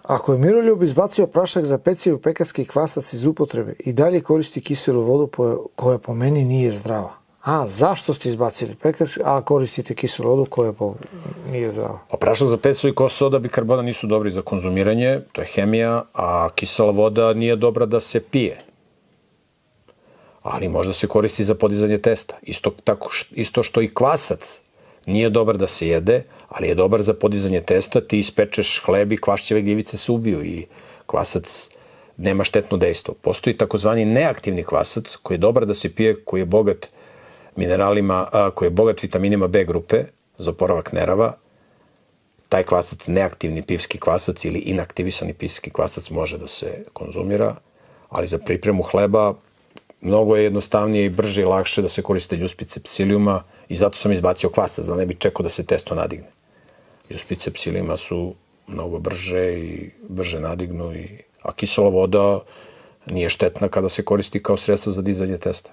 Ako je Miroljub izbacio prašak za pecivo i pekarski kvasac iz upotrebe i dalje koristi kiselu vodu koja po meni nije zdrava. Zašto ste izbacili pekarski, a koristite kiselu vodu koja nije zdrava? Pa prašak za pecivo i soda bikarbona nisu dobri za konzumiranje, to je hemija, a kisela voda nije dobra da se pije. Ali možda se koristi za podizanje testa. Isto što i kvasac nije dobar da se jede, ali je dobar za podizanje testa. Ti ispečeš hleb i kvašćeve gljivice se ubiju i kvasac nema štetno dejstvo. Postoji takozvani neaktivni kvasac koji je dobar da se pije, koji je bogat mineralima, koji je bogat vitaminima B grupe za oporavak nerava. Taj kvasac, neaktivni pivski kvasac ili inaktivisani pivski kvasac može da se konzumira, ali za pripremu hleba mnogo je jednostavnije i brže i lakše da se koriste ljuspice psilijuma i zato sam izbacio kvasac, da ne bi čekao da se testo nadigne. Ljuspice psilijuma su mnogo brže nadignu, a kisela voda nije štetna kada se koristi kao sredstvo za dizanje testa.